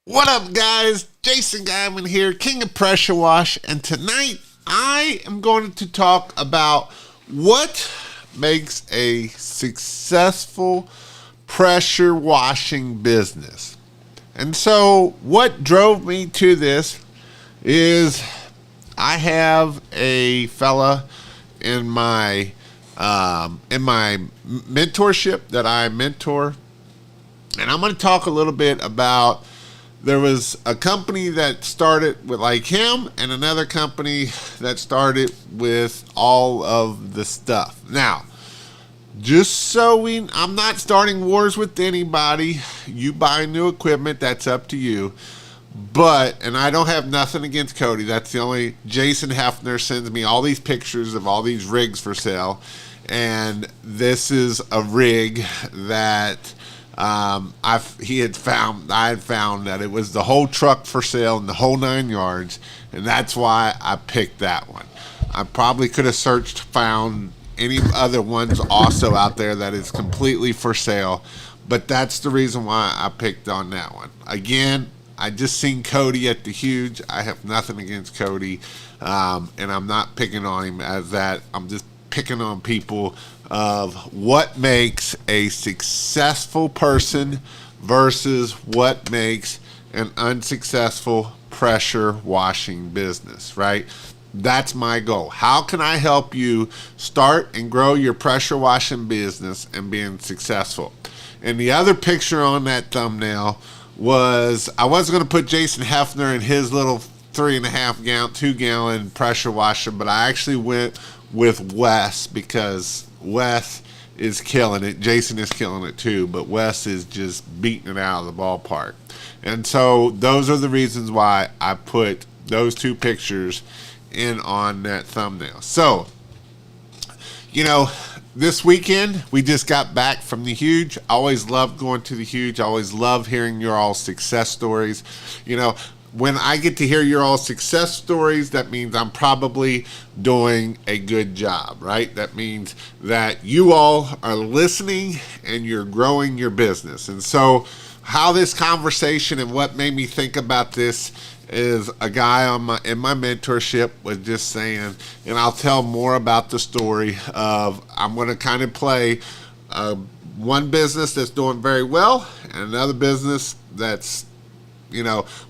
What up, guys? Jason Guyman here, King of Pressure Wash, and tonight I am going to talk about what makes a successful pressure washing business. And so, what drove me to this is I have a fella in my mentorship that I mentor, and I'm going to talk a little bit about. There was a company that started with like him and another company that started with all of the stuff. Now, I'm not starting wars with anybody. You buy new equipment, that's up to you. And I don't have nothing against Cody. That's the only, Jason Hefner sends me all these pictures of all these rigs for sale. And this is a rig that I had found that it was the whole truck for sale and the whole 9 yards, and that's why I picked that one. I probably could have found any other ones also out there that is completely for sale, but that's the reason why I picked on that one. Again, I just seen Cody at the Huge. I have nothing against Cody, and I'm not picking on him as that. I'm just picking on people of what makes a successful person versus what makes an unsuccessful pressure washing business, right? That's my goal. How can I help you start and grow your pressure washing business and being successful? And the other picture on that thumbnail was, I was going to put Jason Hefner in his little 2-gallon pressure washer, but I actually went with Wes because Wes is killing it. Jason is killing it too, but Wes is just beating it out of the ballpark. And so those are the reasons why I put those two pictures in on that thumbnail. So, this weekend we just got back from the Huge. I always love going to the Huge. I always love hearing your all success stories. When I get to hear your all success stories, that means I'm probably doing a good job, right? That means that you all are listening and you're growing your business. And so how this conversation and what made me think about this is a guy in my mentorship was just saying, and I'll tell more about the story of, I'm going to kind of play one business that's doing very well and another business that's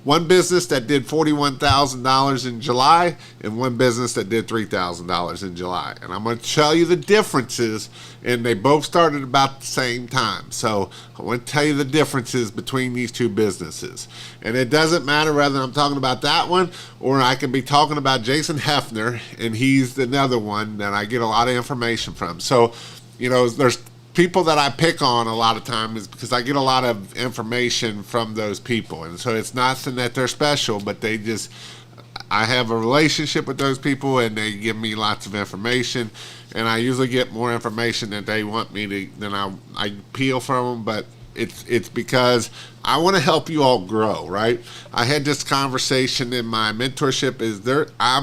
one business that did $41,000 in July and one business that did $3,000 in July. And I'm going to tell you the differences, and they both started about the same time. So I want to tell you the differences between these two businesses. And it doesn't matter whether I'm talking about that one or I could be talking about Jason Hefner, and he's another one that I get a lot of information from. So, there's people that I pick on a lot of times is because I get a lot of information from those people. And so it's nothing that they're special, but I have a relationship with those people and they give me lots of information, and I usually get more information than they want me to, than I peel from them. But it's because I want to help you all grow, right? I had this conversation in my mentorship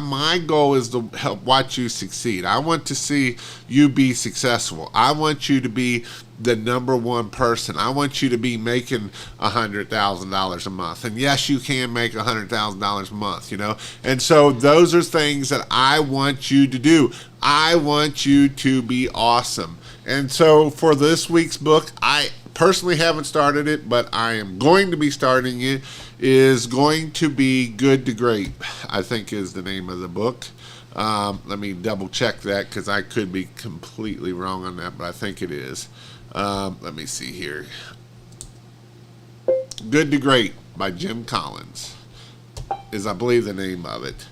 my goal is to help watch you succeed. I want to see you be successful. I want you to be the number one person. I want you to be making $100,000 a month. And yes, you can make $100,000 a month, And so those are things that I want you to do. I want you to be awesome. And so for this week's book, I personally haven't started it, but I am going to be starting it, is going to be Good to Great, I think is the name of the book. Let me double check that because I could be completely wrong on that, but I think it is. Let me see here. Good to Great by Jim Collins is, I believe, the name of it.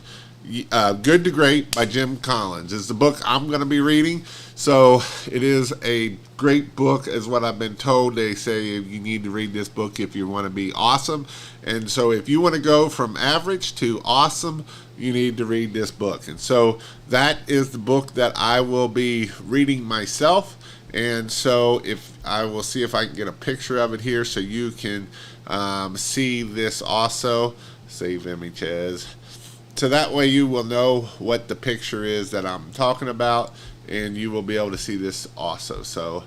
Good to Great by Jim Collins is the book I'm going to be reading. So it is a great book, is what I've been told. They say you need to read this book if you want to be awesome. And so if you want to go from average to awesome, you need to read this book. And so that is the book that I will be reading myself. And so I will see if I can get a picture of it here so you can see this also. Save image as. So that way you will know what the picture is that I'm talking about, and you will be able to see this also. So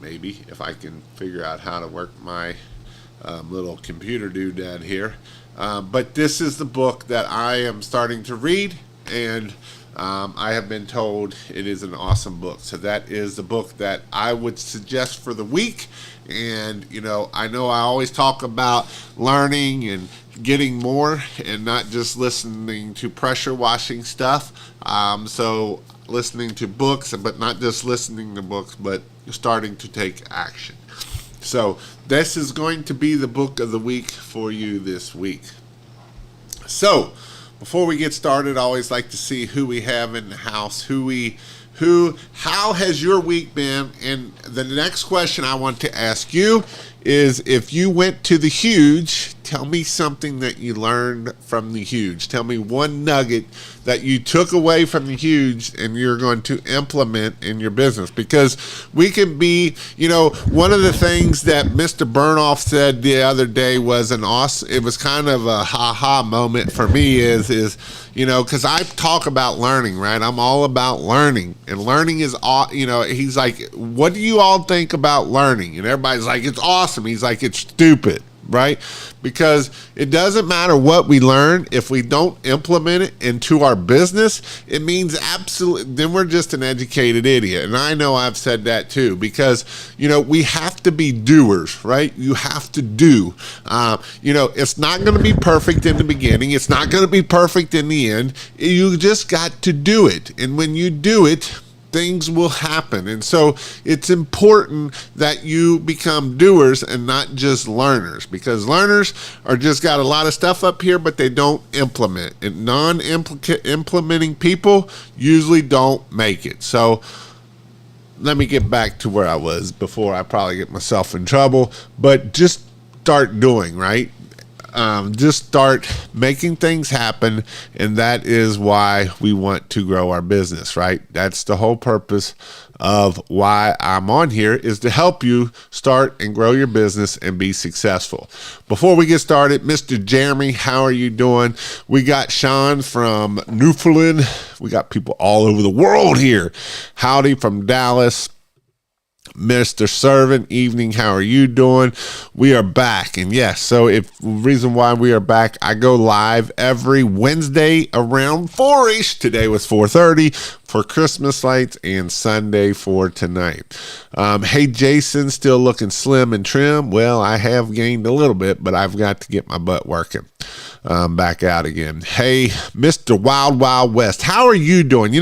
maybe if I can figure out how to work my little computer doodad here. But this is the book that I am starting to read, and I have been told it is an awesome book. So that is the book that I would suggest for the week. And, I know I always talk about learning and getting more and not just listening to pressure washing stuff. So listening to books, but not just listening to books, but starting to take action. So this is going to be the book of the week for you this week. So before we get started, I always like to see who we have in the house, how has your week been? And the next question I want to ask you is, if you went to the Huge, tell me something that you learned from the Huge. Tell me one nugget that you took away from the Huge and you're going to implement in your business. Because we can be, one of the things that Mr. Burnoff said the other day was it was kind of a ha-ha moment for me is because I talk about learning, right? I'm all about learning. And learning is, he's like, what do you all think about learning? And everybody's like, it's awesome. He's like, it's stupid, right? Because it doesn't matter what we learn. If we don't implement it into our business, it means absolutely, then we're just an educated idiot. And I know I've said that too, because, we have to be doers, right? You have to do. It's not going to be perfect in the beginning. It's not going to be perfect in the end. You just got to do it. And when you do it, things will happen. And so it's important that you become doers and not just learners, because learners are just got a lot of stuff up here, but they don't implement. And non-implementing people usually don't make it. So let me get back to where I was before I probably get myself in trouble. But just start doing, right? Just start making things happen, and that is why we want to grow our business, right? That's the whole purpose of why I'm on here, is to help you start and grow your business and be successful. Before we get started, Mr. Jeremy, how are you doing? We got Sean from Newfoundland. We got people all over the world here. Howdy from Dallas. Mr. Servant, evening, how are you doing? We are back. And yes, so reason why we are back, I go live every Wednesday around 4-ish. Today was 4:30 for Christmas lights, and Sunday for tonight. Hey, Jason, still looking slim and trim? Well, I have gained a little bit, but I've got to get my butt working back out again. Hey, Mr. Wild Wild West, how are you doing?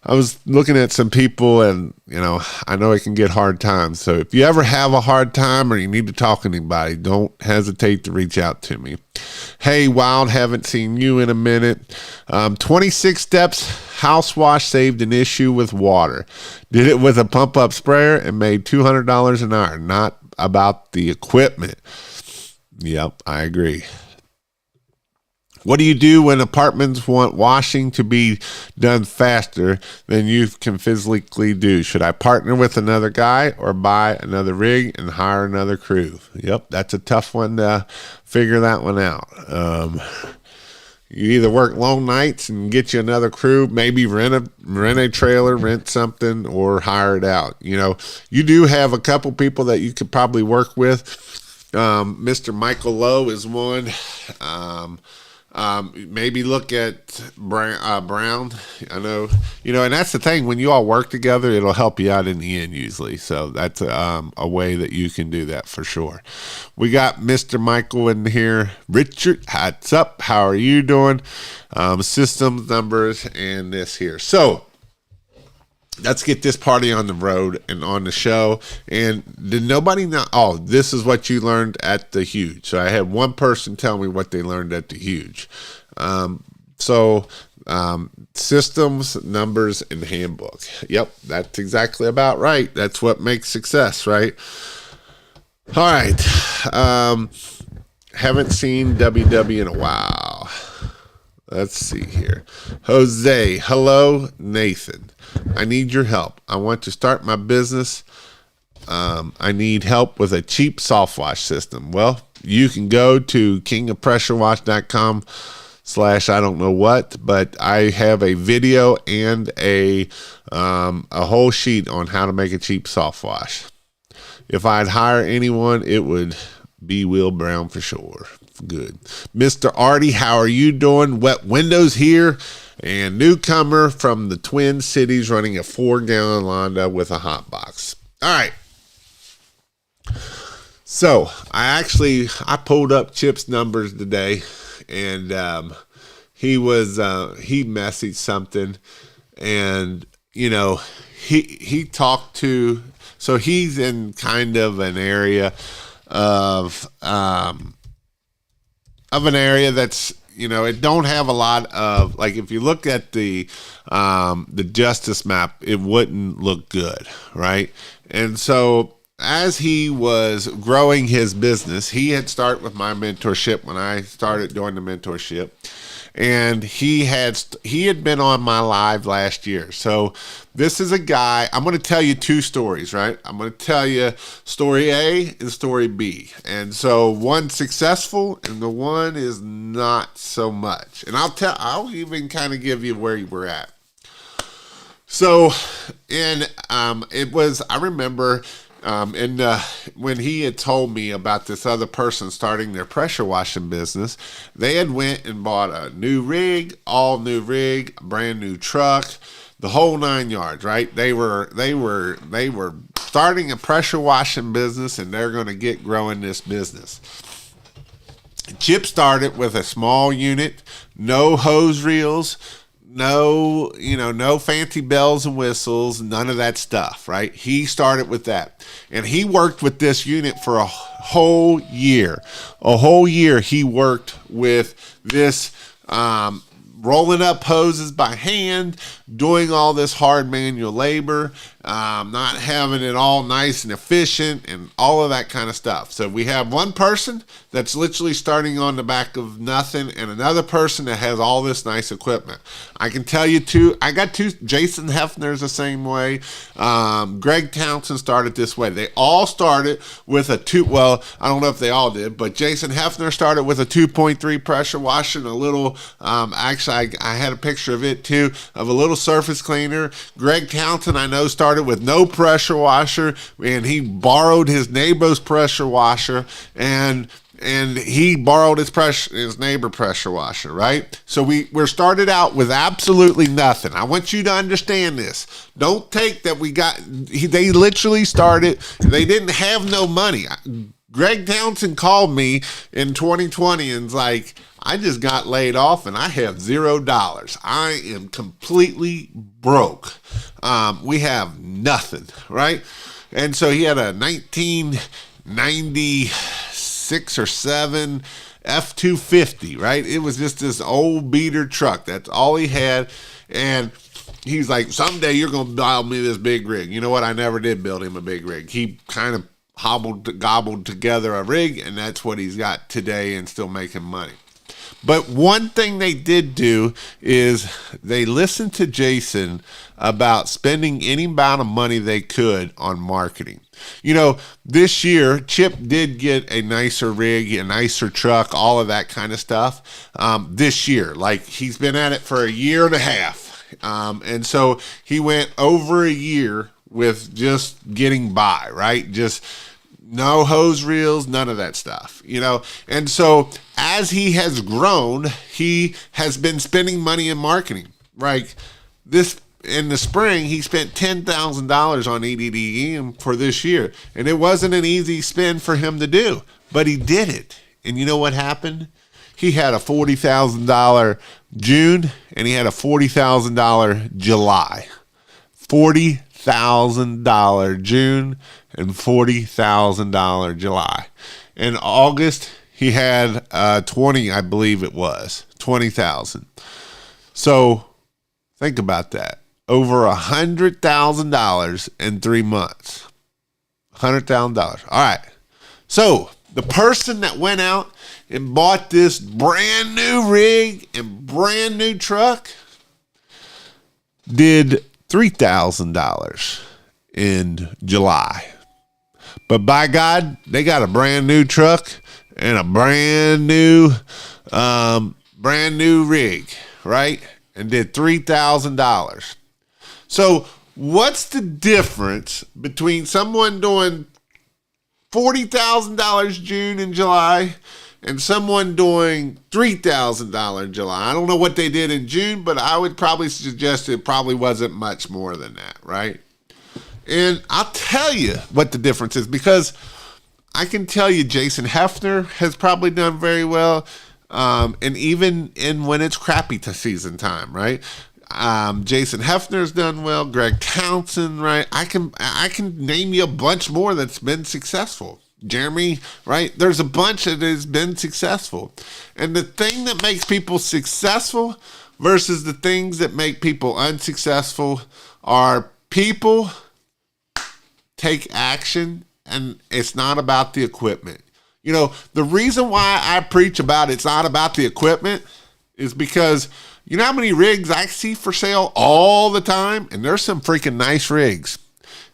I was looking at some people, and, I know it can get hard times. So if you ever have a hard time or you need to talk to anybody, don't hesitate to reach out to me. Hey, Wild, haven't seen you in a minute. 26 steps, house wash saved an issue with water. Did it with a pump-up sprayer and made $200 an hour. Not about the equipment. Yep, I agree. What do you do when apartments want washing to be done faster than you can physically do? Should I partner with another guy or buy another rig and hire another crew? Yep, that's a tough one to figure that one out. You either work long nights and get you another crew, maybe rent a trailer, rent something, or hire it out. You do have a couple people that you could probably work with. Mr. Michael Lowe is one. Maybe look at Brown. I know, and that's the thing. When you all work together, it'll help you out in the end usually. So that's a way that you can do that for sure. We got Mr. Michael in here. Richard, what's up? How are you doing? Systems, numbers, and this here. So let's get this party on the road and on the show. And did nobody know? Oh, this is what you learned at the Huge. So I had one person tell me what they learned at the Huge. Systems, numbers, and handbook. Yep, that's exactly about right. That's what makes success, right? All right. Haven't seen WW in a while. Let's see here. Jose, hello, Nathan. I need your help. I want to start my business. I need help with a cheap soft wash system. Well, you can go to kingofpressurewash.com/ I don't know what, but I have a video and a whole sheet on how to make a cheap soft wash. If I'd hire anyone, it would B. Will Brown for sure. Good. Mr. Artie, how are you doing? Wet Windows here, and newcomer from the Twin Cities running a 4-gallon Londa with a hot box. All right. So I pulled up Chip's numbers today, and he messaged something, and he talked to, so he's in kind of an area of an area that's, it don't have a lot of, like, if you look at the justice map, it wouldn't look good, right? And so as he was growing his business, he had started with my mentorship when I started doing the mentorship. And he had been on my live last year. So this is a guy, I'm going to tell you two stories, right? I'm going to tell you story A and story B. And so one's successful and the one is not so much. And I'll even kind of give you where you were at. So, I remember, when he had told me about this other person starting their pressure washing business, they had went and bought a new rig, all new rig, a brand new truck, the whole 9 yards, right? They were starting a pressure washing business, and they're going to get growing this business. Chip started with a small unit, no hose reels, no fancy bells and whistles, none of that stuff, right? He started with that. And he worked with this unit for a whole year. A whole year he worked with this, rolling up hoses by hand, doing all this hard manual labor, not having it all nice and efficient and all of that kind of stuff. So we have one person that's literally starting on the back of nothing, and another person that has all this nice equipment. I can tell you I got two. Jason Hefner's the same way. Greg Townsend started this way. They all started with I don't know if they all did, but Jason Hefner started with a 2.3 pressure washer and a little, I had a picture of it too, of a little surface cleaner. Greg Townsend, I know, started with no pressure washer, and he borrowed his neighbor's pressure washer, and he borrowed his neighbor pressure washer, right? So we're started out with absolutely nothing. I want you to understand this. Don't take that they literally started, they didn't have no money. Greg Townsend called me in 2020 and was like, I just got laid off and I have $0. I am completely broke. We have nothing, right? And so he had a 1996 or 7 F-250, right? It was just this old beater truck. That's all he had. And he's like, someday you're going to build me this big rig. You know what? I never did build him a big rig. He kind of gobbled together a rig, and that's what he's got today and still making money. But one thing they did do is they listened to Jason about spending any amount of money they could on marketing. This year, Chip did get a nicer rig, a nicer truck, all of that kind of stuff. This year, like, he's been at it for a year and a half. And so he went over a year with just getting by, right? Just no hose reels, none of that stuff, And so as he has grown, he has been spending money in marketing. Like in the spring, he spent $10,000 on EDDM for this year. And it wasn't an easy spend for him to do, but he did it. And you know what happened? He had a $40,000 June, and he had a $40,000 July. $40,000 June and $40,000 July. In August, he had 20,000. So think about that. Over $100,000 in 3 months. $100,000. All right. So the person that went out and bought this brand new rig and brand new truck did $3,000 in July. But by God, they got a brand new truck and a brand new rig, right? And did $3,000. So what's the difference between someone doing $40,000 June and July, and someone doing $3,000 in July. I don't know what they did in June, but I would probably suggest it probably wasn't much more than that, right? And I'll tell you what the difference is, because I can tell you Jason Hefner has probably done very well, and even when it's crappy to season time, right? Jason Hefner's done well. Greg Townsend, right? I can name you a bunch more that's been successful. Jeremy, right? There's a bunch that has been successful. And the thing that makes people successful versus the things that make people unsuccessful are people take action, and it's not about the equipment. You know, the reason why I preach about it's not about the equipment is because you know how many rigs I see for sale all the time? And there's some freaking nice rigs.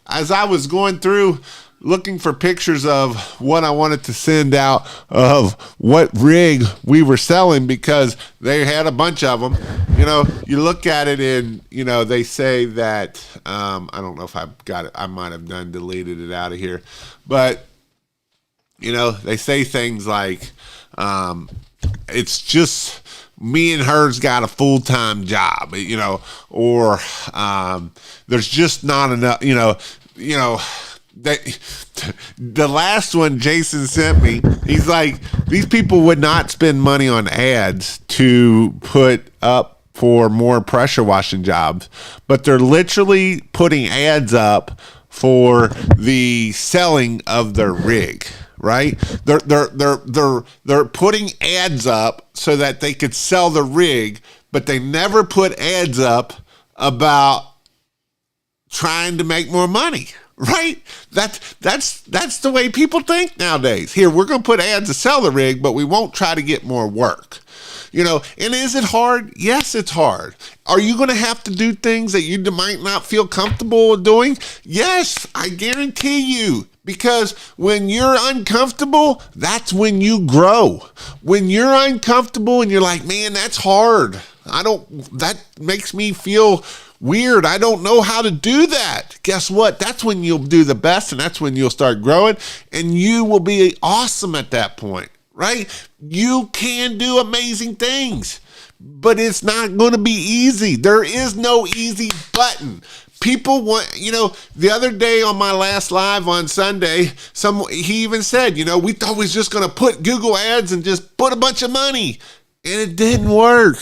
As I was going through looking for pictures of what I wanted to send out of what rig we were selling, because they had a bunch of them, you know, you look at it and, you know, they say that, I don't know if I've got it. I might have deleted it out of here, but you know, they say things like, it's just me and her's got a full-time job, you know, or there's just not enough, you know, the last one Jason sent me, he's like, these people would not spend money on ads to put up for more pressure washing jobs, but they're literally putting ads up for the selling of their rig. Right? They're putting ads up so that they could sell the rig, but they never put ads up about trying to make more money. Right? That's the way people think nowadays. Here, we're going to put ads to sell the rig, but we won't try to get more work. You know, and is it hard? Yes, it's hard. Are you going to have to do things that you might not feel comfortable doing? Yes, I guarantee you. Because when you're uncomfortable, that's when you grow. When you're uncomfortable and you're like, man, that's hard. That makes me feel weird. I don't know how to do that. Guess what? That's when you'll do the best, and that's when you'll start growing, and you will be awesome at that point, right? You can do amazing things, but it's not going to be easy. There is no easy button. People want, you know, the other day on my last live on Sunday, he even said, you know, we thought we was just going to put Google ads and just put a bunch of money, and it didn't work.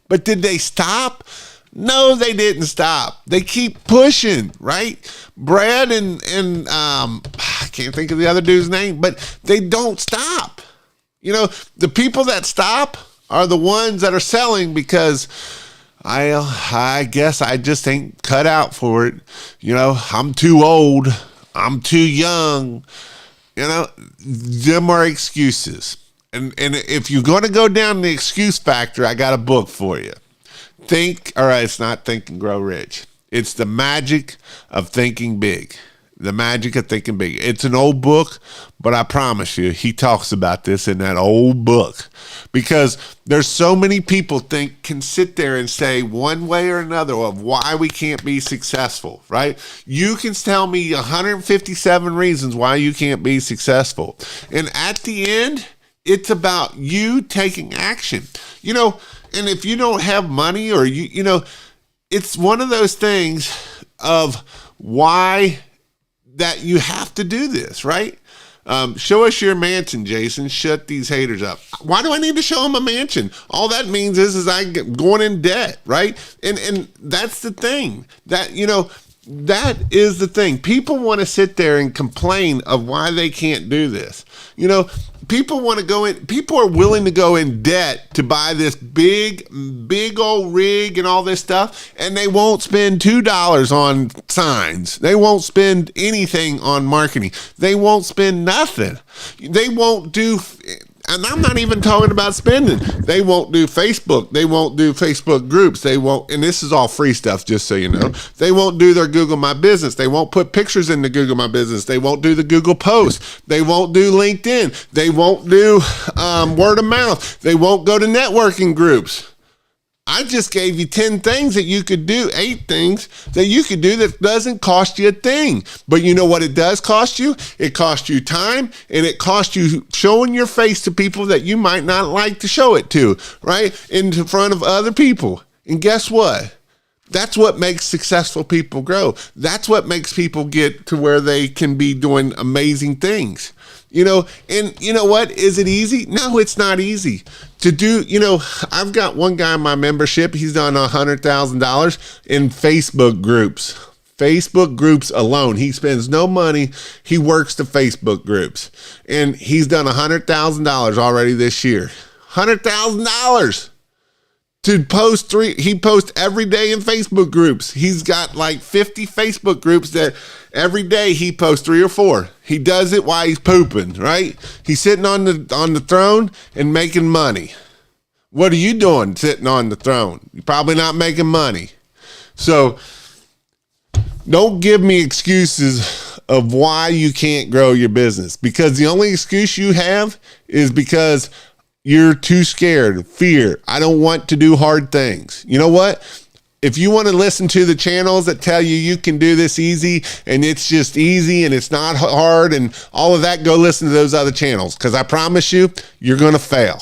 But did they stop? No, they didn't stop. They keep pushing, right? Brad and I can't think of the other dude's name, but they don't stop. You know, the people that stop are the ones that are selling because I guess I just ain't cut out for it. You know, I'm too old. I'm too young. You know, them are excuses. And if you're going to go down the excuse factor, I got a book for you. It's not Think and Grow Rich. It's The Magic of Thinking Big. The Magic of Thinking Big. It's an old book, but I promise you, he talks about this in that old book. Because there's so many people can sit there and say one way or another of why we can't be successful, right? You can tell me 157 reasons why you can't be successful. And at the end, it's about you taking action. You know, and if you don't have money or you know, it's one of those things of why that you have to do this, right? Show us your mansion, Jason. Shut these haters up. Why do I need to show them a mansion? All that means is I'm going in debt, right? And that's the thing that, you know, that is the thing. People want to sit there and complain of why they can't do this. You know, people are willing to go in debt to buy this big old rig and all this stuff, and they won't spend $2 on signs. They won't spend anything on marketing. They won't spend nothing. They won't do, and I'm not even talking about spending. They won't do Facebook. They won't do Facebook groups. They won't, and this is all free stuff, just so you know. They won't do their Google My Business. They won't put pictures in the Google My Business. They won't do the Google post. They won't do LinkedIn. They won't do word of mouth. They won't go to networking groups. I just gave you 10 things that you could do, 8 things that you could do that doesn't cost you a thing. But you know what it does cost you? It costs you time, and it costs you showing your face to people that you might not like to show it to, right? In front of other people. And guess what? That's what makes successful people grow. That's what makes people get to where they can be doing amazing things. And you know what? Is it easy? No, it's not easy to do. I've got one guy in my membership. He's done $100,000 in Facebook groups. Facebook groups alone. He spends no money. He works the Facebook groups, and he's done $100,000 already this year. $100,000 to post he posts every day in Facebook groups. He's got like 50 Facebook groups that every day he posts 3 or 4. He does it while he's pooping, right? He's sitting on the throne and making money. What are you doing sitting on the throne? You're probably not making money. So don't give me excuses of why you can't grow your business, because the only excuse you have is because you're too scared, fear. I don't want to do hard things. You know what? If you want to listen to the channels that tell you can do this easy and it's just easy and it's not hard and all of that, go listen to those other channels, because I promise you, you're going to fail.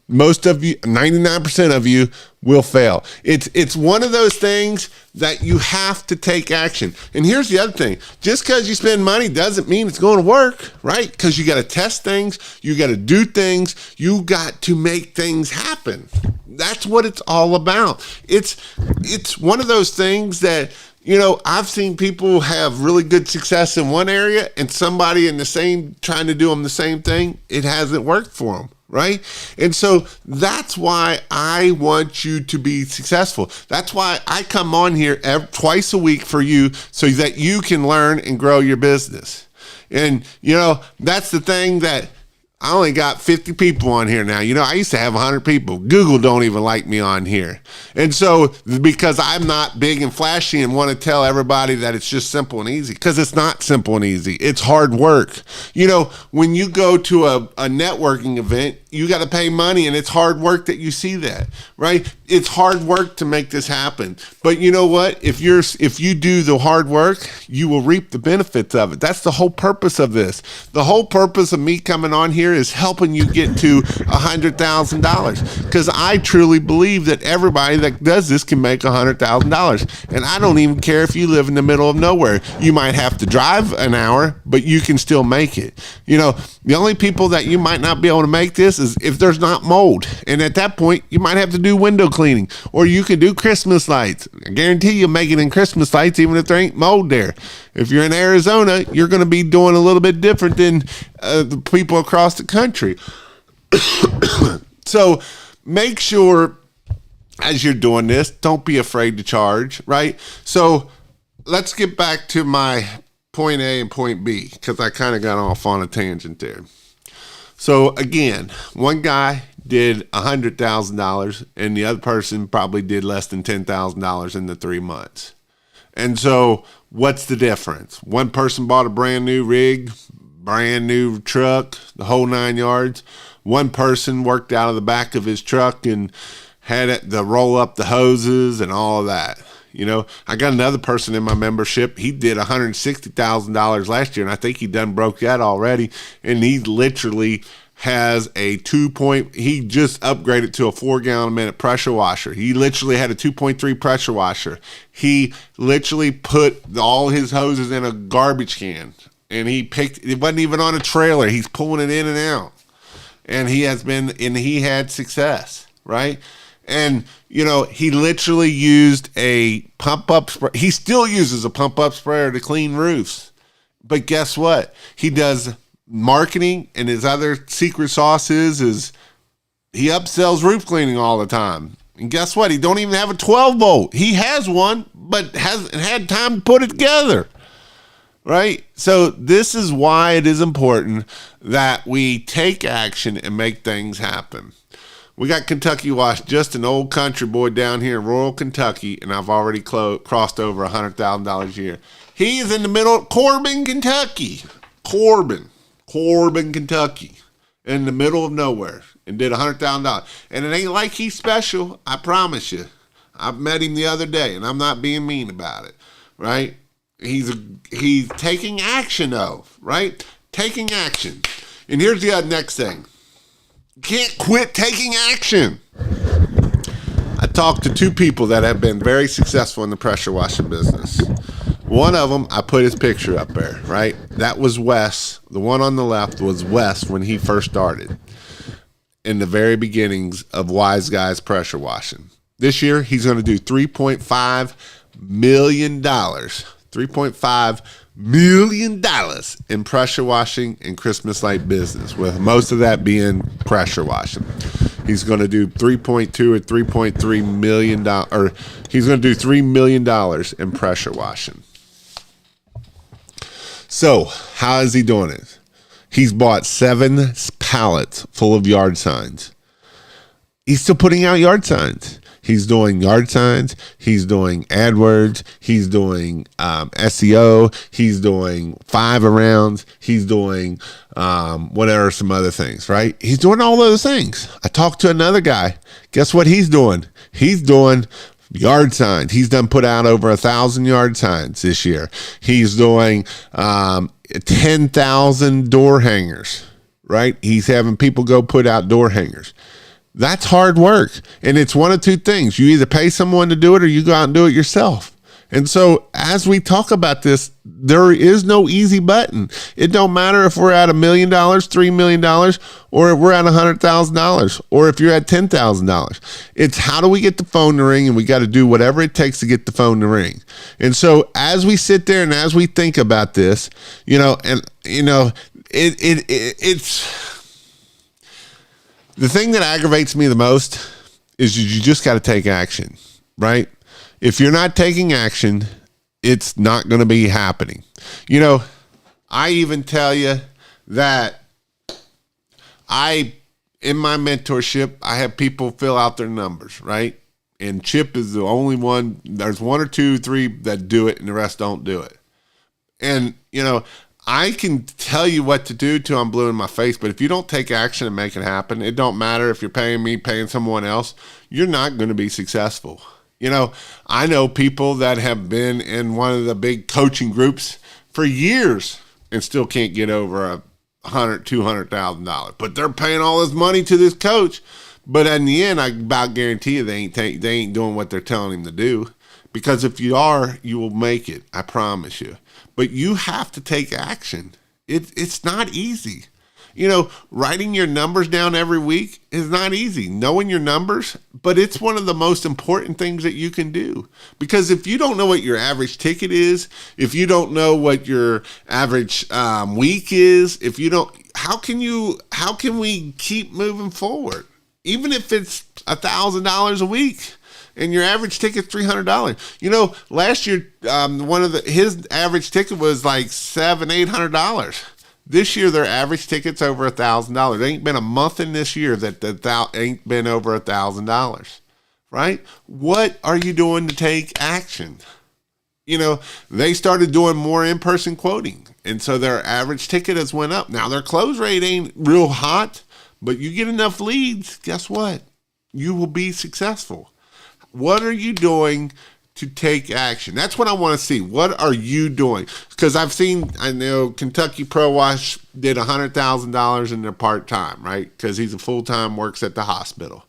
Most of you, 99% of you will fail. It's one of those things that you have to take action. And here's the other thing. Just because you spend money doesn't mean it's going to work, right? Because you got to test things. You got to do things. You got to make things happen. That's what it's all about. It's one of those things that, I've seen people have really good success in one area, and somebody in the same, trying to do them the same thing, it hasn't worked for them. Right? And so that's why I want you to be successful. That's why I come on here twice a week for you, so that you can learn and grow your business. And, that's the thing that I only got 50 people on here now. I used to have 100 people. Google don't even like me on here. And so, because I'm not big and flashy and want to tell everybody that it's just simple and easy, because it's not simple and easy. It's hard work. When you go to a networking event, you got to pay money, and it's hard work that you see that, right? It's hard work to make this happen. But you know what? If you do the hard work, you will reap the benefits of it. That's the whole purpose of this. The whole purpose of me coming on here is helping you get to $100,000, because I truly believe that everybody that does this can make $100,000. And I don't even care if you live in the middle of nowhere. You might have to drive an hour, but you can still make it. The only people that you might not be able to make this is if there's not mold. And at that point, you might have to do window cleaning, or you can do Christmas lights. I guarantee you'll make it in Christmas lights, even if there ain't mold there. If you're in Arizona, you're going to be doing a little bit different than the people across the country. So make sure as you're doing this, don't be afraid to charge, right? So let's get back to my point A and point B, because I kind of got off on a tangent there. So again, one guy did $100,000 and the other person probably did less than $10,000 in the 3 months. And so what's the difference? One person bought a brand new rig, brand new truck, the whole 9 yards. One person worked out of the back of his truck and had it to roll up the hoses and all of that. I got another person in my membership. He did $160,000 last year, and I think he done broke that already. And he literally has a he just upgraded to a 4-gallon a minute pressure washer. He literally had a 2.3 pressure washer. He literally put all his hoses in a garbage can, and it wasn't even on a trailer. He's pulling it in and out, and he had success, right? And, he literally used a pump-up spray. He still uses a pump-up sprayer to clean roofs. But guess what? He does marketing, and his other secret sauce is he upsells roof cleaning all the time. And guess what? He don't even have a 12-volt. He has one, but hasn't had time to put it together. Right? So this is why it is important that we take action and make things happen. We got Kentucky Wash, just an old country boy down here in rural Kentucky, and I've already crossed over $100,000 a year. He is in the middle of Corbin, Kentucky. Corbin, Kentucky. in the middle of nowhere and did $100,000. And it ain't like he's special, I promise you. I met him the other day, and I'm not being mean about it, right? He's taking action, though, right? Taking action. And here's the next thing. You can't quit taking action. I talked to two people that have been very successful in the pressure washing business. One of them, I put his picture up there, right? That was Wes. The one on the left was Wes when he first started in the very beginnings of Wise Guys Pressure Washing. This year, he's going to do $3.5 million. $3.5 million in pressure washing and Christmas light business, with most of that being pressure washing. He's going to do 3.2 or 3.3 million dollars, or he's going to do $3 million in pressure washing. So, how is he doing it? He's bought 7 pallets full of yard signs. He's still putting out yard signs. He's doing yard signs. He's doing AdWords. He's doing SEO. He's doing 5-arounds. He's doing what are some other things, right? He's doing all those things. I talked to another guy. Guess what he's doing? He's doing yard signs. He's done put out over 1,000 yard signs this year. He's doing 10,000 door hangers, right? He's having people go put out door hangers. That's hard work. And it's one of two things. You either pay someone to do it or you go out and do it yourself. And so as we talk about this, there is no easy button. It don't matter if we're at $1 million, $3 million, or if we're at $100,000, or if you're at $10,000. It's how do we get the phone to ring, and we got to do whatever it takes to get the phone to ring. And so as we sit there and as we think about this, it's the thing that aggravates me the most is you just got to take action, right? If you're not taking action, it's not going to be happening. I even tell you that in my mentorship, I have people fill out their numbers, right? And Chip is the only one. There's 1 or 2, 3 that do it, and the rest don't do it. And, I can tell you what to do till I'm blue in my face, but if you don't take action and make it happen, it don't matter if you're paying me, paying someone else, you're not going to be successful. I know people that have been in one of the big coaching groups for years and still can't get over $200,000, but they're paying all this money to this coach. But in the end, I about guarantee you they ain't doing what they're telling him to do, because if you are, you will make it. I promise you. But you have to take action. It's not easy. Writing your numbers down every week is not easy. Knowing your numbers, but it's one of the most important things that you can do. Because if you don't know what your average ticket is, if you don't know what your average week is, if you don't, how can we keep moving forward? Even if it's $1,000 a week. And your average ticket's $300. Last year, his average ticket was like $700-800. This year, their average ticket's over $1,000. There ain't been a month in this year that ain't been over $1,000, right? What are you doing to take action? They started doing more in-person quoting, and so their average ticket has went up. Now, their close rate ain't real hot, but you get enough leads, guess what? You will be successful. What are you doing to take action? That's what I want to see. What are you doing? Because I know Kentucky Pro Wash did $100,000 in their part-time, right? Because he's a full-time, works at the hospital.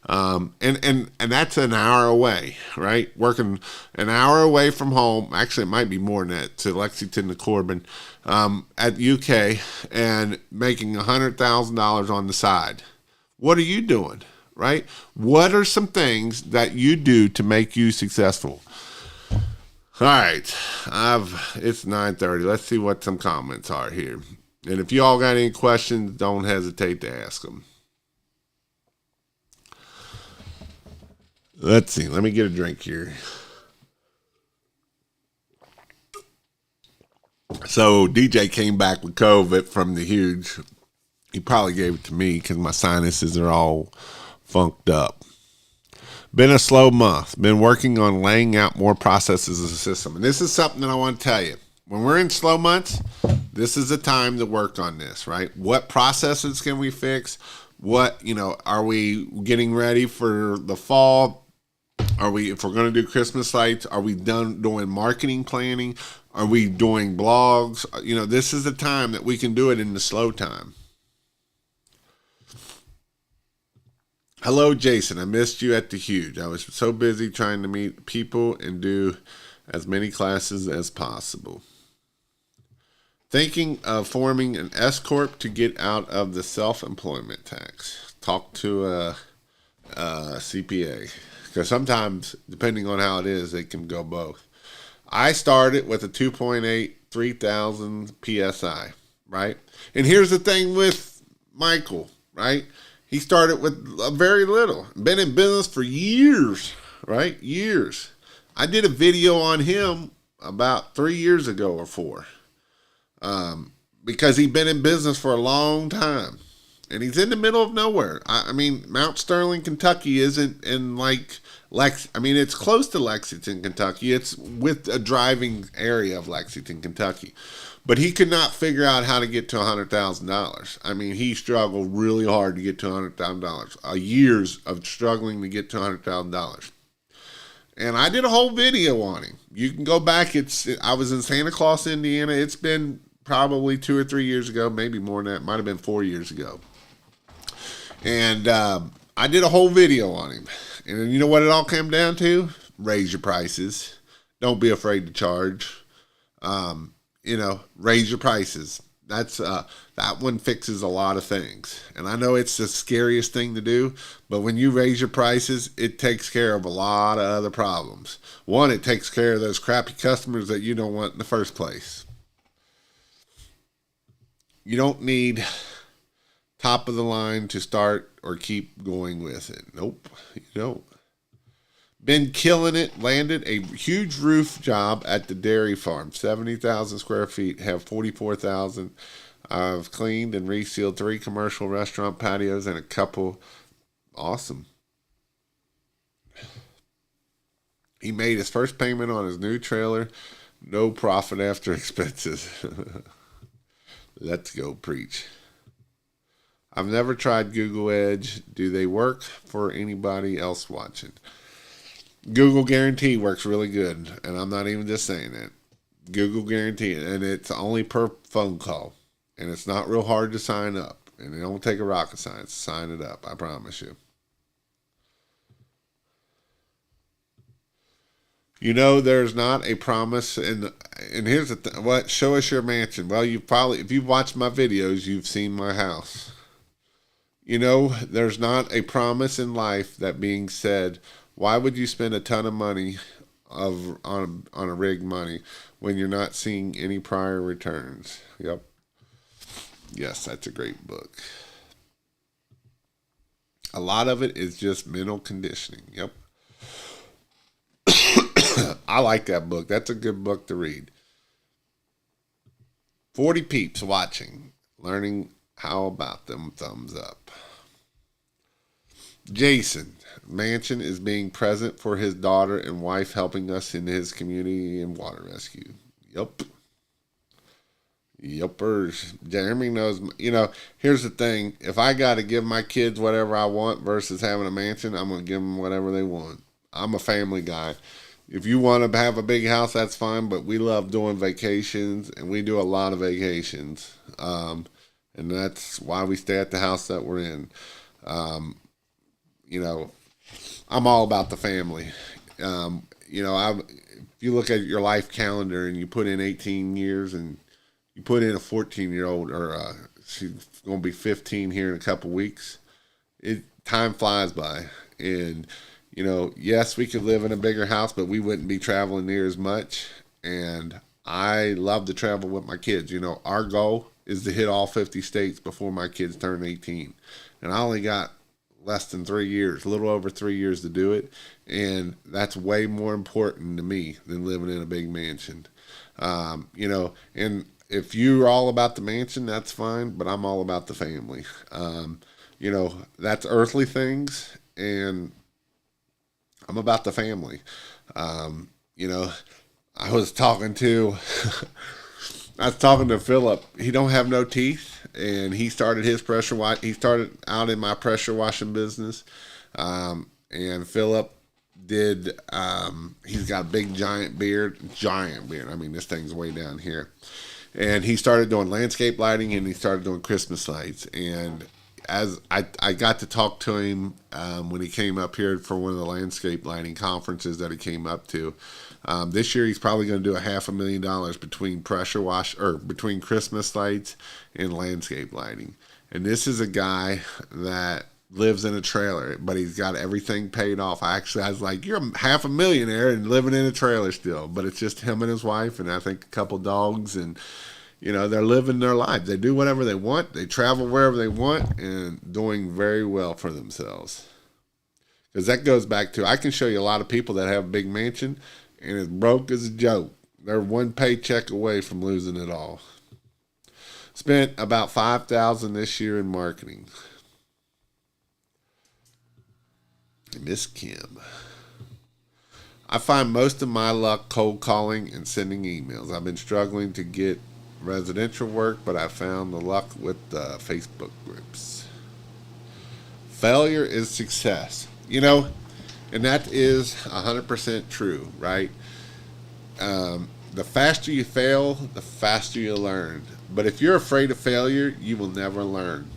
And that's an hour away, right? Working an hour away from home. Actually, it might be more than that, to Lexington to Corbin, at UK, and making $100,000 on the side. What are you doing? Right? What are some things that you do to make you successful? All right. It's 9:30. Let's see what some comments are here. And if you all got any questions, don't hesitate to ask them. Let's see. Let me get a drink here. So DJ came back with COVID from the huge. He probably gave it to me because my sinuses are all funked up. Been a slow month. Been working on laying out more processes as a system. And this is something that I want to tell you. When we're in slow months, This is the time to work on this, right? What processes can we fix? What, are we getting ready for the fall? If we're going to do Christmas lights, are we done doing marketing planning? Are we doing blogs? This is the time that we can do it in the slow time. Hello, Jason. I missed you at the Huge. I was so busy trying to meet people and do as many classes as possible. Thinking of forming an S Corp to get out of the self-employment tax. Talk to a CPA. Because sometimes, depending on how it is, it can go both. I started with a 2.8, 3,000 PSI, right? And here's the thing with Michael, right? He started with very little. Been in business for years, right? Years. I did a video on him about 3 years ago or 4. Because he'd been in business for a long time. And he's in the middle of nowhere. I mean, Mount Sterling, Kentucky isn't in it's close to Lexington, Kentucky. It's with a driving area of Lexington, Kentucky. But he could not figure out how to get to $100,000. I mean, he struggled really hard to get to $100,000. Years of struggling to get to $100,000. And I did a whole video on him. You can go back. I was in Santa Claus, Indiana. It's been probably 2 or 3 years ago, maybe more than that. Might have been 4 years ago. And I did a whole video on him. And you know what it all came down to? Raise your prices. Don't be afraid to charge. Raise your prices. That's that one fixes a lot of things. And I know it's the scariest thing to do, but when you raise your prices, it takes care of a lot of other problems. One, it takes care of those crappy customers that you don't want in the first place. You don't need top of the line to start or keep going with it. Nope, you don't. Been killing it. Landed a huge roof job at the dairy farm. 70,000 square feet. Have 44,000. I've cleaned and resealed 3 commercial restaurant patios and a couple. Awesome. He made his first payment on his new trailer. No profit after expenses. Let's go preach. I've never tried Google Edge. Do they work for anybody else watching? Google Guarantee works really good, and I'm not even just saying that. Google Guarantee, and it's only per phone call, and it's not real hard to sign up, and it don't take a rocket science to sign it up, I promise you. There's not a promise, and here's the thing. What? Show us your mansion. Well, if you've watched my videos, you've seen my house. There's not a promise in life. That being said, why would you spend a ton of money on a rig money when you're not seeing any prior returns? Yep. Yes, that's a great book. A lot of it is just mental conditioning. Yep. I like that book. That's a good book to read. 40 peeps watching. Learning how about them. Thumbs up. Jason. Mansion is being present for his daughter and wife, helping us in his community and water rescue. Yep. Yuppers. Jeremy knows. Here's the thing. If I got to give my kids whatever I want versus having a mansion, I'm going to give them whatever they want. I'm a family guy. If you want to have a big house, that's fine, but we love doing vacations, and we do a lot of vacations. And that's why we stay at the house that we're in. I'm all about the family. If you look at your life calendar and you put in 18 years and you put in a 14-year-old, or she's going to be 15 here in a couple weeks, time flies by. And, yes, we could live in a bigger house, but we wouldn't be traveling near as much. And I love to travel with my kids. Our goal is to hit all 50 states before my kids turn 18. And I only got less than 3 years, a little over 3 years to do it. And that's way more important to me than living in a big mansion. And if you're all about the mansion, that's fine, but I'm all about the family. That's earthly things, and I'm about the family. I was talking to I was talking to Philip. He don't have no teeth, and he started his pressure wash. He started out in my pressure washing business, and Philip did. He's got a big giant beard. I mean, this thing's way down here, and he started doing landscape lighting, and he started doing Christmas lights. And as I got to talk to him when he came up here for one of the landscape lighting conferences that he came up to. This year he's probably going to do $500,000 between pressure wash or between Christmas lights and landscape lighting. And this is a guy that lives in a trailer, but he's got everything paid off. I was like, you're half a millionaire and living in a trailer still, but it's just him and his wife, and I think a couple dogs, and they're living their life. They do whatever they want. They travel wherever they want and doing very well for themselves. Because that goes back to, I can show you a lot of people that have a big mansion and it's broke as a joke. They're one paycheck away from losing it all. Spent about $5,000 this year in marketing. Miss Kim. I find most of my luck cold calling and sending emails. I've been struggling to get residential work, but I found the luck with the Facebook groups. Failure is success. And that is 100% true, right? The faster you fail, the faster you learn. But if you're afraid of failure, you will never learn.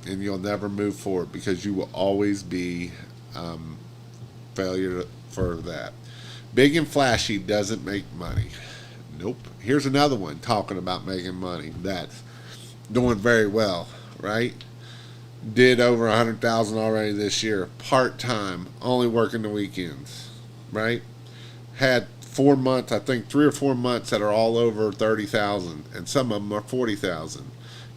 And you'll never move forward because you will always be failure for that. Big and flashy doesn't make money. Nope. Here's another one talking about making money. That's doing very well, right? Did over 100,000 already this year. Part-time, only working the weekends, right? Had 4 months, I think 3 or 4 months that are all over 30,000, and some of them are 40,000.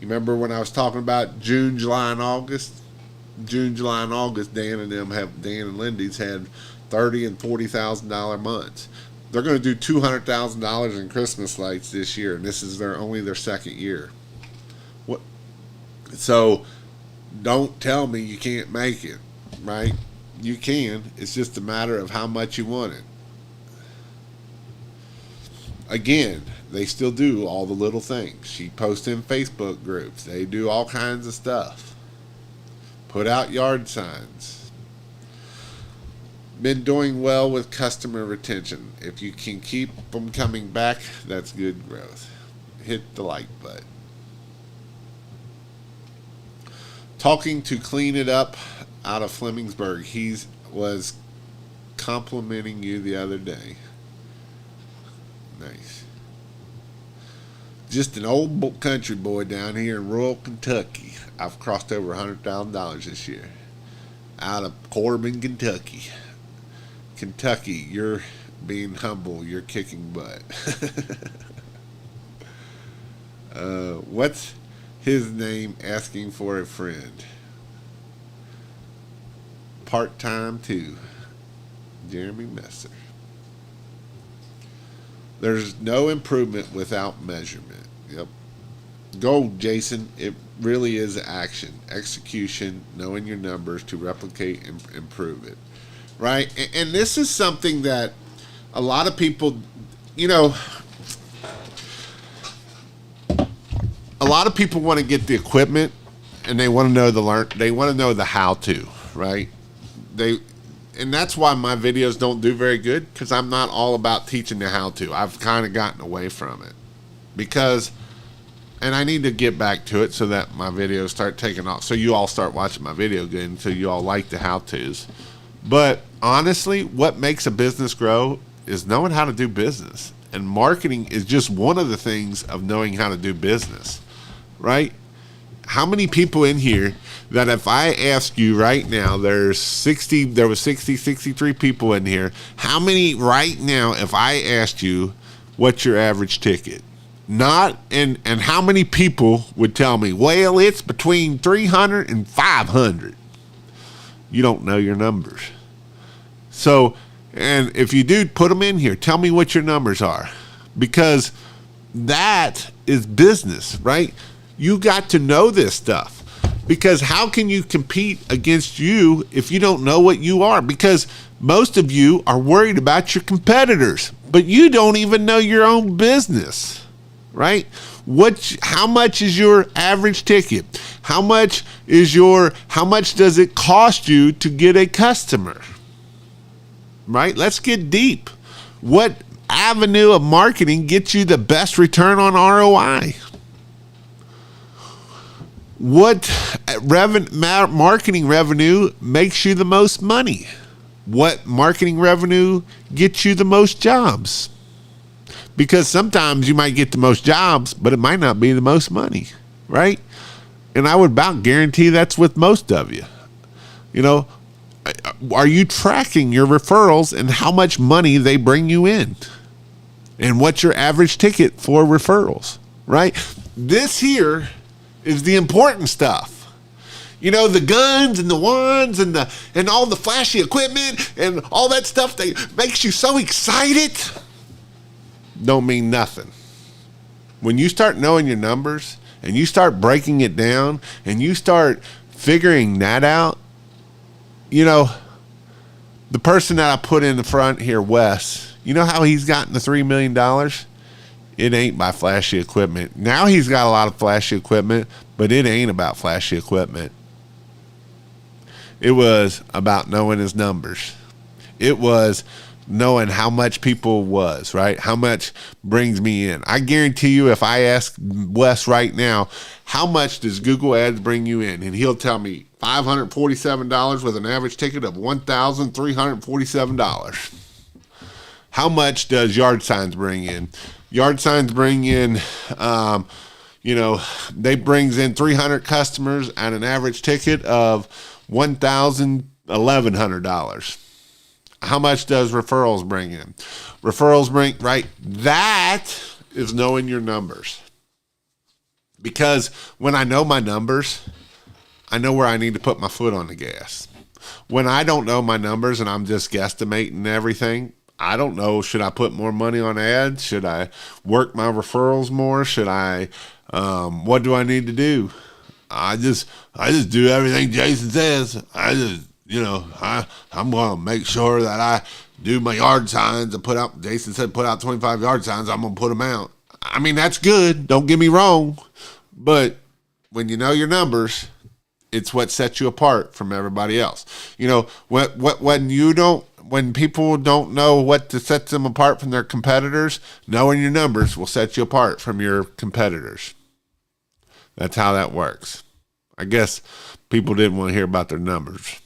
You remember when I was talking about June, July, and August? June, July, and August, Dan and Lindy's had $30,000 and $40,000 months. They're going to do $200,000 in Christmas lights this year, and this is only their second year. What? So don't tell me you can't make it, right? You can. It's just a matter of how much you want it. Again, they still do all the little things. She posts in Facebook groups. They do all kinds of stuff. Put out yard signs. Been doing well with customer retention. If you can keep them coming back, that's good growth. Hit the like button. Talking to Clean It Up out of Flemingsburg. He was complimenting you the other day. Nice. Just an old country boy down here in rural Kentucky. I've crossed over $100,000 this year. Out of Corbin, Kentucky. Kentucky, you're being humble. You're kicking butt. What's his name asking for a friend? Part-time too. Jeremy Messer. There's no improvement without measurement. Yep. Go, Jason. It really is action, execution, knowing your numbers to replicate and improve it. Right? And this is something that a lot of people, a lot of people want to get the equipment and they want to know the how to, right? And that's why my videos don't do very good, because I'm not all about teaching the how to. I've kind of gotten away from it and I need to get back to it so that my videos start taking off, so you all start watching my video again, so you all like the how to's. But honestly, what makes a business grow is knowing how to do business, and marketing is just one of the things of knowing how to do business, right? How many people in here that if I ask you right now, there was 63 people in here. How many right now, if I asked you, what's your average ticket? And how many people would tell me, well, it's between 300 and 500. You don't know your numbers. So, and if you do, put them in here. Tell me what your numbers are, because that is business, right? You got to know this stuff, because how can you compete against you if you don't know what you are? Because most of you are worried about your competitors, but you don't even know your own business, right? How much is your average ticket? How much does it cost you to get a customer? Right? Let's get deep. What avenue of marketing gets you the best return on ROI? What marketing revenue makes you the most money? What marketing revenue gets you the most jobs? Because sometimes you might get the most jobs, but it might not be the most money, right? And I would about guarantee that's with most of you. You know, are you tracking your referrals and how much money they bring you in? And what's your average ticket for referrals, right? This here is the important stuff. You know, the guns and the wands and all the flashy equipment and all that stuff that makes you so excited don't mean nothing. When you start knowing your numbers and you start breaking it down and you start figuring that out, you know, the person that I put in the front here, Wes, you know how he's gotten the $3 million? It ain't by flashy equipment. Now he's got a lot of flashy equipment, but it ain't about flashy equipment. It was about knowing his numbers. It was knowing how much people was, right? How much brings me in. I guarantee you, if I ask Wes right now, how much does Google Ads bring you in? And he'll tell me $547 with an average ticket of $1,347. How much does yard signs bring in? Yard signs bring in, they brings in 300 customers at an average ticket of $1,100. How much does referrals bring in? Referrals bring, right? That is knowing your numbers. Because when I know my numbers, I know where I need to put my foot on the gas. When I don't know my numbers and I'm just guesstimating everything, I don't know, should I put more money on ads? Should I work my referrals more? Should I, what do I need to do? I just do everything Jason says. I'm going to make sure that I do my yard signs and Jason said put out 25 yard signs. I'm going to put them out. I mean, that's good. Don't get me wrong. But when you know your numbers, it's what sets you apart from everybody else. You know, when people don't know what to set them apart from their competitors, knowing your numbers will set you apart from your competitors. That's how that works. I guess people didn't want to hear about their numbers.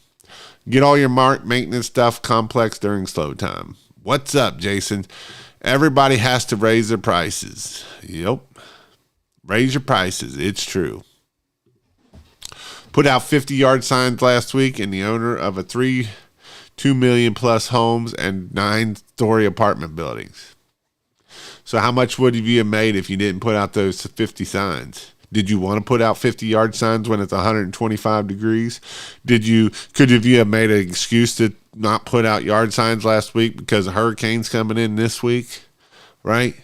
Get all your maintenance stuff complex during slow time. What's up, Jason? Everybody has to raise their prices. Yep. Raise your prices. It's true. Put out 50 yard signs last week, and the owner of a 2 million plus homes and 9-story apartment buildings. So how much would you have made if you didn't put out those 50 signs? Did you want to put out 50 yard signs when it's 125 degrees? Could you have made an excuse to not put out yard signs last week because a hurricane's coming in this week? Right?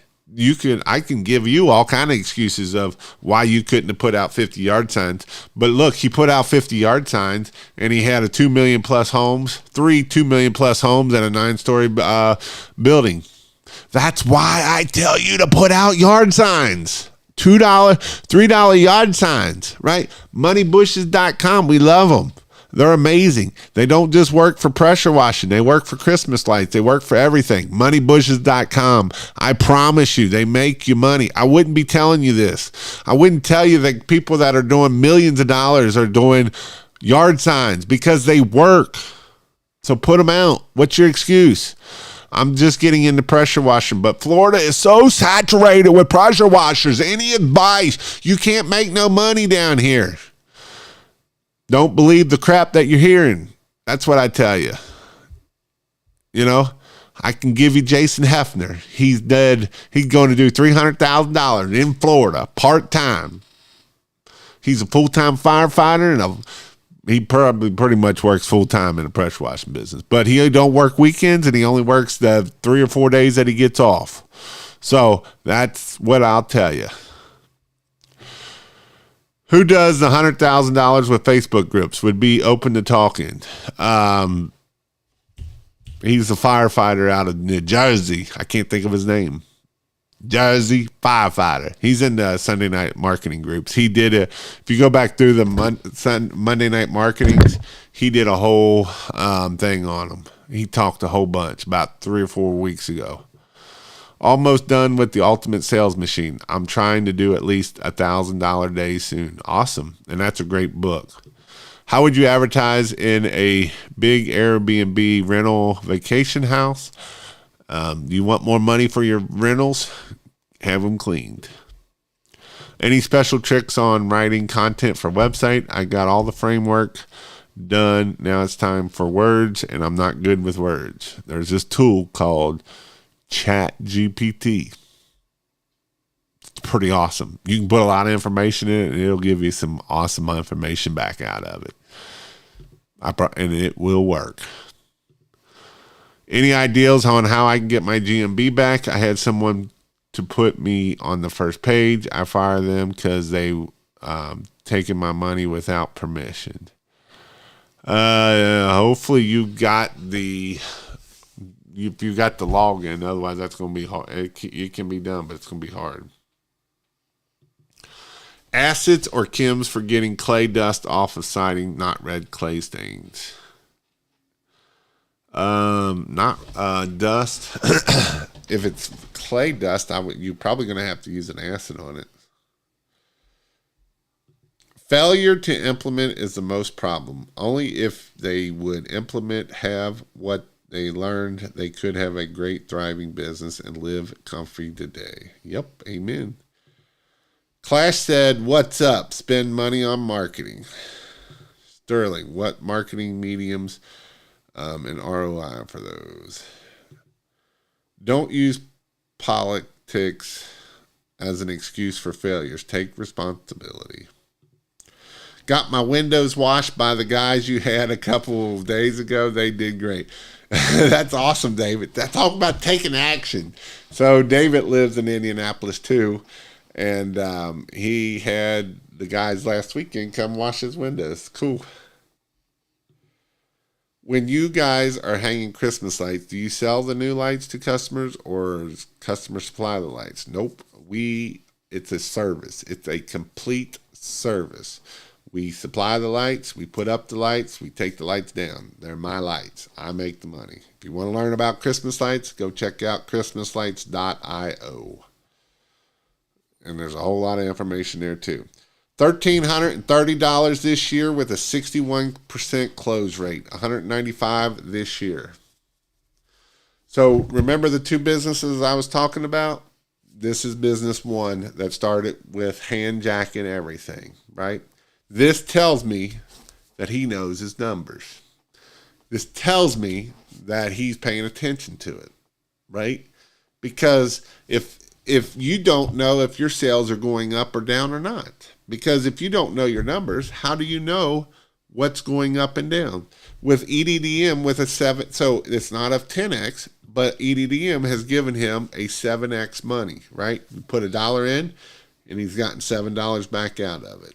I can give you all kind of excuses of why you couldn't have put out 50 yard signs. But look, he put out 50 yard signs and he had a 2 million plus homes, 2 million plus homes and a 9-story building. That's why I tell you to put out yard signs. $2, $3 yard signs, right? Moneybushes.com. We love them. They're amazing. They don't just work for pressure washing. They work for Christmas lights. They work for everything. Moneybushes.com. I promise you, they make you money. I wouldn't be telling you this. I wouldn't tell you that people that are doing millions of dollars are doing yard signs because they work. So put them out. What's your excuse? I'm just getting into pressure washing, but Florida is so saturated with pressure washers. Any advice? You can't make no money down here. Don't believe the crap that you're hearing. That's what I tell you. You know, I can give you Jason Hefner. He's dead. He's going to do $300,000 in Florida, part-time. He's a full-time firefighter and he probably pretty much works full-time in the pressure washing business. But he don't work weekends, and he only works the 3 or 4 days that he gets off. So that's what I'll tell you. Who does the $100,000 with Facebook groups would be open to talking? He's a firefighter out of New Jersey. I can't think of his name. Jersey firefighter. He's in the Sunday night marketing groups. He did a. If you go back through the Monday night marketings, he did a whole thing on them. He talked a whole bunch about 3 or 4 weeks ago. Almost done with the ultimate sales machine. I'm trying to do at least $1,000 day soon. Awesome, and that's a great book. How would you advertise in a big Airbnb rental vacation house? You want more money for your rentals? Have them cleaned. Any special tricks on writing content for website? I got all the framework done. Now it's time for words, and I'm not good with words. There's this tool called Chat GPT. It's pretty awesome. You can put a lot of information in it, and it'll give you some awesome information back out of it. And it will work. Any ideas on how I can get my GMB back? I had someone to put me on the first page. I fired them because they taken my money without permission. Hopefully you got the login. Otherwise, that's going to be hard. It can be done, but it's going to be hard. Acids or chems for getting clay dust off of siding, not red clay stains. Not dust. If it's clay dust, you're probably going to have to use an acid on it. Failure to implement is the most problem. Only if they would have what they learned, they could have a great thriving business and live comfy today. Yep, amen. Clash said, "What's up? Spend money on marketing." Sterling, what marketing mediums and ROI for those? Don't use politics as an excuse for failures. Take responsibility. Got my windows washed by the guys you had a couple of days ago. They did great. That's awesome, David. That's all about taking action. So David lives in Indianapolis too, and he had the guys last weekend come wash his windows. Cool. When you guys are hanging Christmas lights, do you sell the new lights to customers or does customer supply the lights? Nope. It's a service. It's a complete service. We supply the lights, we put up the lights, we take the lights down. They're my lights. I make the money. If you want to learn about Christmas lights, go check out christmaslights.io. And there's a whole lot of information there too. $1,330 this year with a 61% close rate. $195 this year. So remember the two businesses I was talking about? This is business one that started with hand jacking everything, right? This tells me that he knows his numbers. This tells me that he's paying attention to it, right? Because if you don't know if your sales are going up or down or not, because if you don't know your numbers, how do you know what's going up and down? With EDDM with a 7, so it's not a 10x, but EDDM has given him a 7x money, right? You put $1 in, and he's gotten $7 back out of it.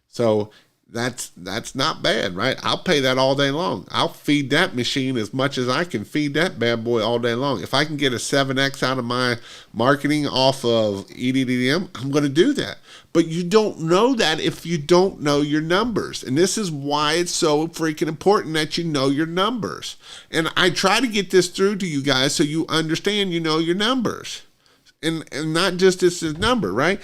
So that's not bad, right? I'll pay that all day long. I'll feed that machine as much as I can feed that bad boy all day long. If I can get a 7x out of my marketing off of EDDM, I'm going to do that. But you don't know that if you don't know your numbers. And this is why it's so freaking important that you know your numbers. And I try to get this through to you guys so you understand you know your numbers. And not just this number, right?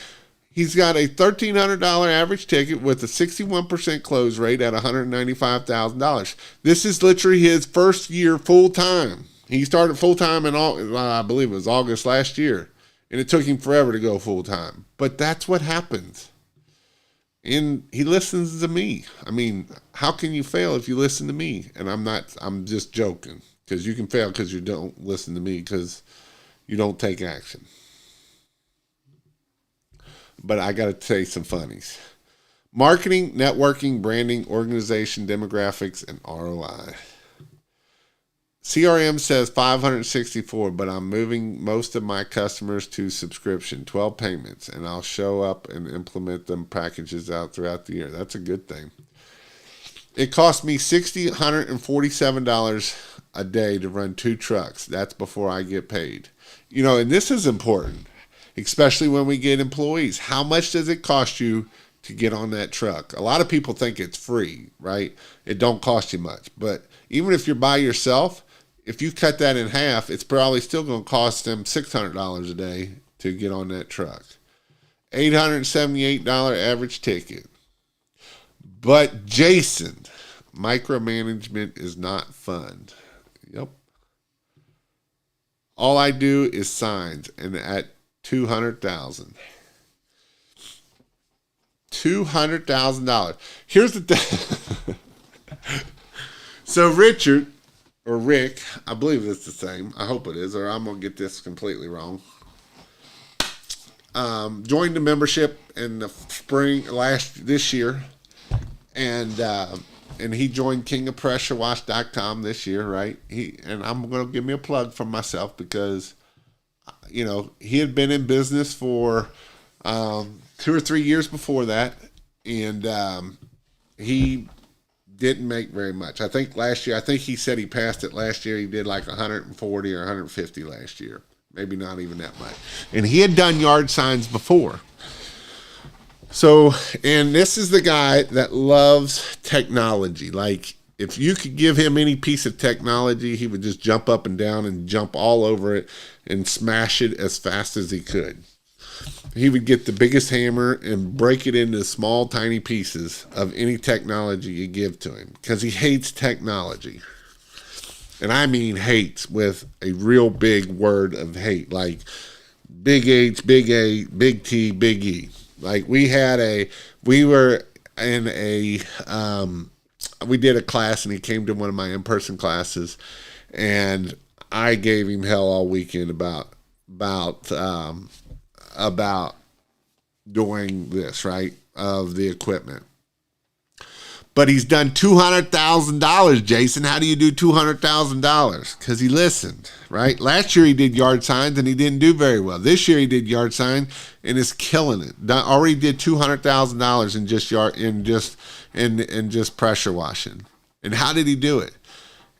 He's got a $1,300 average ticket with a 61% close rate at $195,000. This is literally his first year full-time. He started full-time in, I believe it was August last year, and it took him forever to go full-time. But that's what happens. And he listens to me. I mean, how can you fail if you listen to me? And I'm just joking, because you can fail because you don't listen to me because you don't take action. But I got to say some funnies. Marketing, networking, branding, organization, demographics, and ROI. CRM says 564, but I'm moving most of my customers to subscription, 12 payments, and I'll show up and implement them packages out throughout the year. That's a good thing. It cost me $147 a day to run 2 trucks. That's before I get paid. And this is important. especially when we get employees. How much does it cost you to get on that truck? A lot of people think it's free, right? It don't cost you much. But even if you're by yourself, if you cut that in half, it's probably still going to cost them $600 a day to get on that truck. $878 average ticket. But Jason, micromanagement is not fun. Yep. All I do is signs, and at $200,000. $200,000. Here's the thing. So Richard, or Rick, I believe it's the same. I hope it is, or I'm going to get this completely wrong. Joined the membership in the spring this year, and he joined KingofPressureWash.com this year, right? And I'm going to give me a plug for myself because, he had been in business for 2 or 3 years before that, and he didn't make very much. I think he said he passed it last year. He did like 140 or 150 last year. Maybe not even that much. And he had done yard signs before. So, and this is the guy that loves technology. Like, if you could give him any piece of technology, he would just jump up and down and jump all over it and smash it as fast as he could. He would get the biggest hammer and break it into small, tiny pieces of any technology you give to him because he hates technology. And I mean hates with a real big word of hate, like big H, big A, big T, big E. Like we were in we did a class and he came to one of my in-person classes and I gave him hell all weekend about doing this, right, of the equipment. But he's done $200,000, Jason. How do you do $200,000? Because he listened, right? Last year he did yard signs and he didn't do very well. This year he did yard sign and is killing it. Already did $200,000 in just pressure washing. And how did he do it?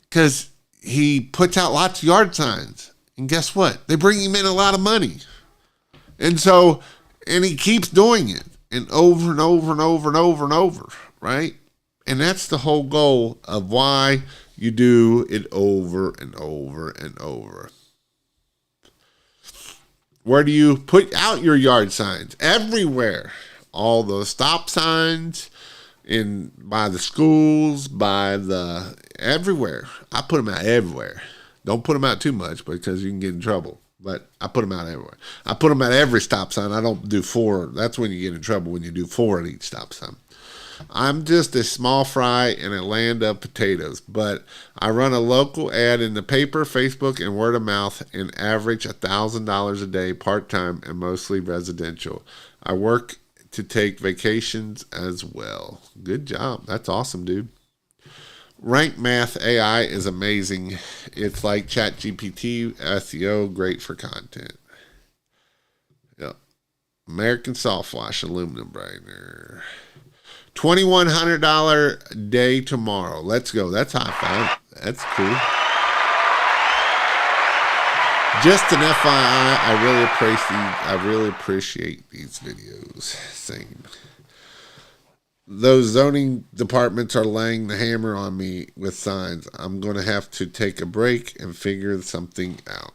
Because he puts out lots of yard signs. And guess what? They bring him in a lot of money. And he keeps doing it and over and over and over and over and over, right? And that's the whole goal of why you do it over and over and over. Where do you put out your yard signs? Everywhere. All the stop signs, by the schools, everywhere. I put them out everywhere. Don't put them out too much because you can get in trouble. But I put them out everywhere. I put them at every stop sign. I don't do 4. That's when you get in trouble, when you do 4 at each stop sign. I'm just a small fry in a land of potatoes, but I run a local ad in the paper, Facebook, and word of mouth and average $1,000 a day part-time and mostly residential. I work to take vacations as well. Good job. That's awesome, dude. Rank Math AI is amazing. It's like ChatGPT, SEO, great for content. Yep. American Soft Wash Aluminum Brightener. $2,100 day tomorrow. Let's go. That's high five. That's cool. Just an FYI, I really appreciate these videos. Same. Those zoning departments are laying the hammer on me with signs. I'm going to have to take a break and figure something out.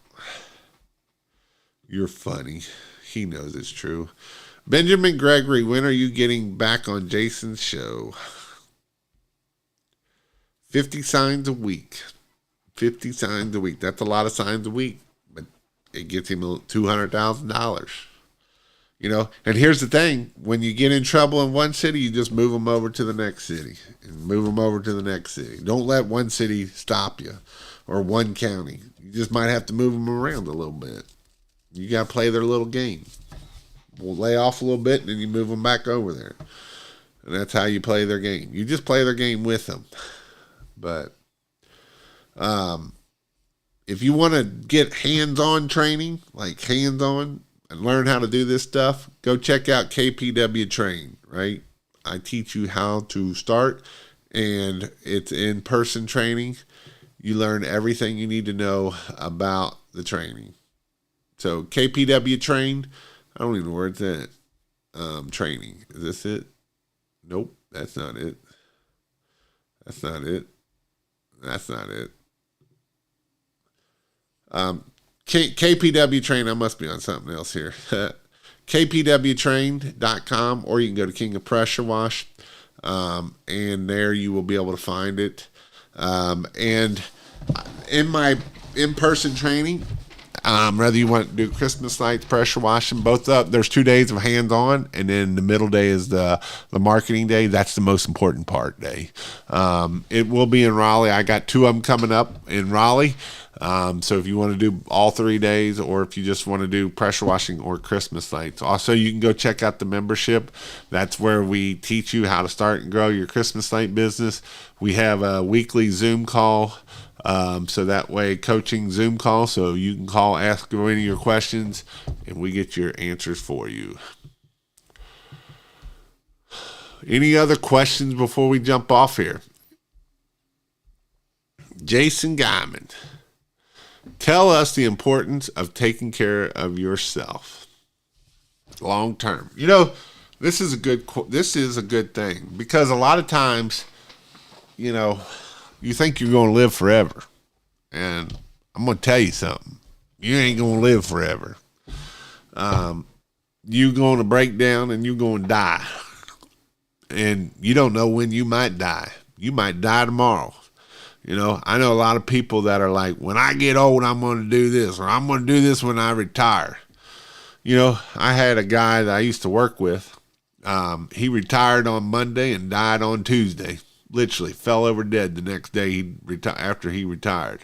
You're funny. He knows it's true. Benjamin Gregory, when are you getting back on Jason's show? 50 signs a week. 50 signs a week. That's a lot of signs a week, but it gets him $200,000. And here's the thing. When you get in trouble in one city, you just move them over to the next city and move them over to the next city. Don't let one city stop you or one county. You just might have to move them around a little bit. You got to play their little game. We'll lay off a little bit and then you move them back over there. And that's how you play their game. You just play their game with them. But if you want to get hands-on training, like hands-on, and learn how to do this stuff, go check out KPW Train, right? I teach you how to start, and it's in-person training. You learn everything you need to know about the training. So KPW Train, I don't even know where it's at. Training. Is this it? Nope, that's not it. That's not it. That's not it. KPW Train. I must be on something else here. KPWtrain.com, or you can go to King of Pressure Wash, and there you will be able to find it. And in my in-person training, whether you want to do Christmas lights, pressure washing, both up, there's 2 days of hands-on, and then the middle day is the marketing day. That's the most important part day. It will be in Raleigh. I got 2 of them coming up in Raleigh. So if you want to do all 3 days, or if you just want to do pressure washing or Christmas lights. Also, you can go check out the membership. That's where we teach you how to start and grow your Christmas light business. We have a weekly Zoom call. So that way, coaching Zoom call, so you can call, ask any of your questions, and we get your answers for you. Any other questions before we jump off here? Jason Guyman, tell us the importance of taking care of yourself long term. You know, this is a good thing, because a lot of times, you know, you think you're going to live forever. And I'm going to tell you something. You ain't going to live forever. You're going to break down and you're going to die. And you don't know when you might die. You might die tomorrow. You know, I know a lot of people that are like, when I get old, I'm going to do this, or I'm going to do this when I retire. You know, I had a guy that I used to work with. He retired on Monday and died on Tuesday. Literally fell over dead the next day after he retired.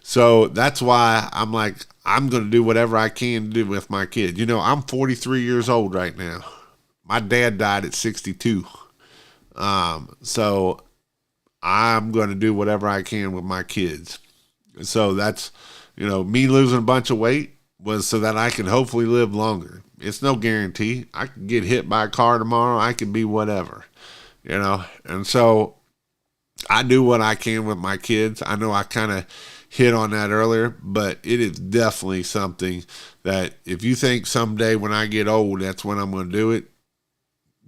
So that's why I'm like, I'm going to do whatever I can do with my kids. You know, I'm 43 years old right now. My dad died at 62. So I'm going to do whatever I can with my kids. So that's, you know, me losing a bunch of weight was so that I can hopefully live longer. It's no guarantee. I could get hit by a car tomorrow. I could be whatever. You know, and so I do what I can with my kids. I know I kind of hit on that earlier, but it is definitely something that if you think someday when I get old, that's when I'm going to do it,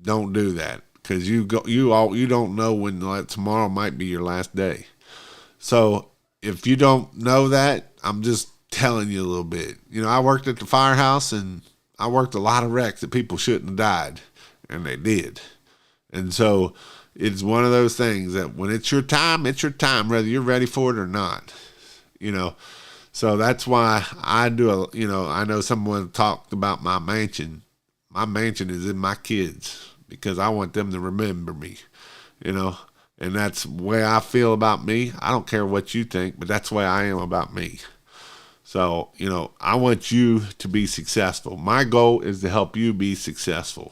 don't do that, because you don't know when tomorrow might be your last day. So if you don't know that, I'm just telling you a little bit. You know, I worked at the firehouse, and I worked a lot of wrecks that people shouldn't have died, and they did. And so it's one of those things that when it's your time, whether you're ready for it or not, you know. So that's why I do I know someone talked about my mansion. My mansion is in my kids, because I want them to remember me, you know, and that's the way I feel about me. I don't care what you think, but that's the way I am about me. So, you know, I want you to be successful. My goal is to help you be successful.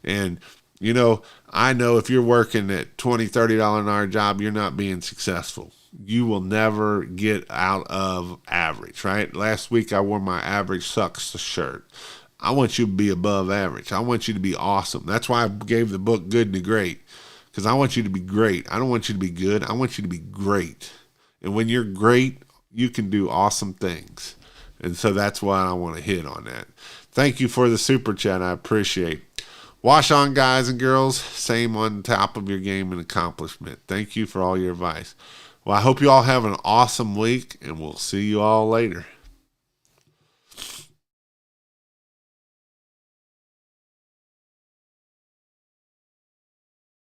And you know, I know if you're working at $20, $30 an hour job, you're not being successful. You will never get out of average, right? Last week I wore my average sucks shirt. I want you to be above average. I want you to be awesome. That's why I gave the book Good to Great, because I want you to be great. I don't want you to be good. I want you to be great. And when you're great, you can do awesome things. And so that's why I want to hit on that. Thank you for the super chat. I appreciate it. Wash on, guys and girls. Same on top of your game and accomplishment. Thank you for all your advice. Well, I hope you all have an awesome week, and we'll see you all later.